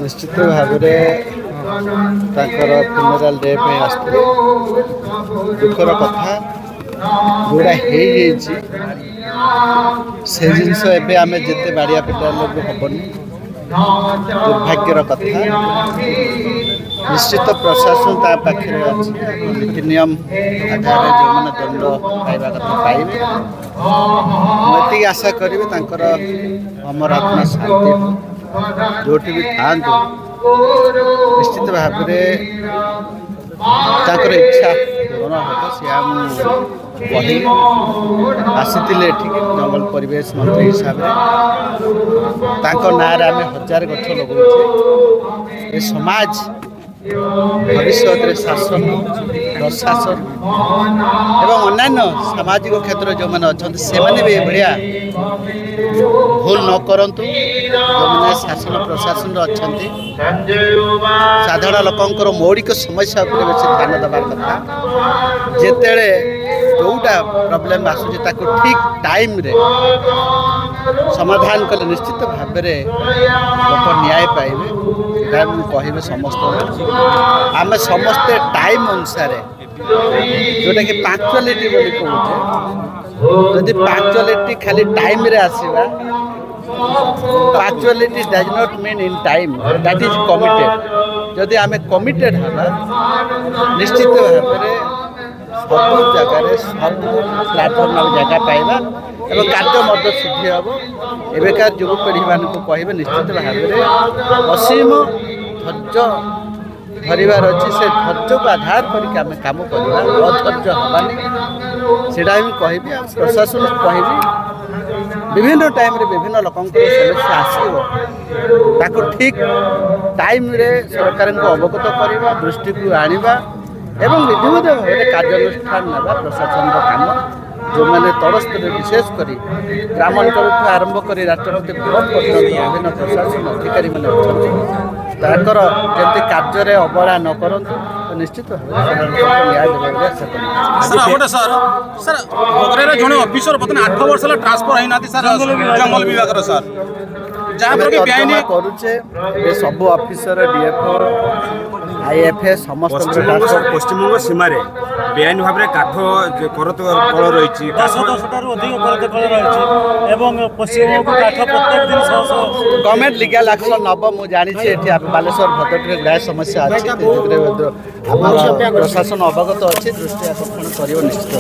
निश्चित भाव फ्यूनराल डे दुखर कथा जोड़ा से जिनस आम जिते बाड़िया पिटा लोग हेनी दुर्भाग्यर कथा निश्चित प्रशासन पाखे नीति नियम आधार जो मैंने दंड पाइबा कथा पाइबे मुझे आशा करी अमरात्मा शांति जोटी भी था निश्चित भाव इच्छा पूर्ण हम सी कही आसी जंगल परिवेश मंत्री हिसाब से ना आम 1000 गछ लगे समाज भविष्य शासन प्रशासन एवं अन्य सामाजिक क्षेत्र जो मैंने अच्छा से भी भाया भूल न करंतु जो मैंने शासन प्रशासन अच्छा साधारण लोकंर मौलिक समस्या पर बेस ध्यान देवार कथा जिते जोटा प्रोब्लेम आसूँ ठीक टाइम रे समाधान कले निश्चित भाव लोक न्याय पाइबे कहे समस्त आम समस्ते टाइम अनुसार जोटा कि पंक्चुअलिटी बोली कहूचे जदि पंक्चुअलिटी खाली टाइम रे आसीबा punctuality does not mean in time that is committed जदि आम कमिटेड हला निश्चित भाव सब जगह सब प्लाटफर्म जगह पाइबा एवं कार्य सिद्धि हम एवं युवपीढ़ी मान कहे निश्चित भाव असीम धैर्य धरबार अच्छी से धैर्य को आधार करके आम कम करवा अधैर्य हबानी से कहि प्रशासन कहि विभिन्न टाइम रे विभिन्न लोक समस्या आसो ठीक टाइम रे सरकार को अवगत करवा दृष्टि को आनिबा एवं विविध भाव कार्यानुष्ठान ना प्रशासन काम जो मैंने तल स्तर विशेषकर ग्रामांचल आरंभ कर राष्ट्रपति भवन पर्यटन विभिन्न प्रशासन अधिकारी मैंने अच्छा जमी कार्य अवहेला न करूँ तो निश्चित न्याय जड़े ऑफिसर बर्तमान 8 वर्ष ट्रांसफर होना जंगल विभाग सर करुचे सब ऑफिसर डीएफओ आईएफएस समस्त पश्चिमबंग सीमार बेआईन भाव में काठ करत कल रही 10,000 अधिक करत कल रही पश्चिमबंग काठ प्रत्येक दिन गवर्नमेंट लीगल एक्शन नब मुझे जानी बालेश्वर भद्रक ग्राह समस्या अच्छी प्रशासन अवगत अच्छी दृष्टि आकर्षण कर निश्चित।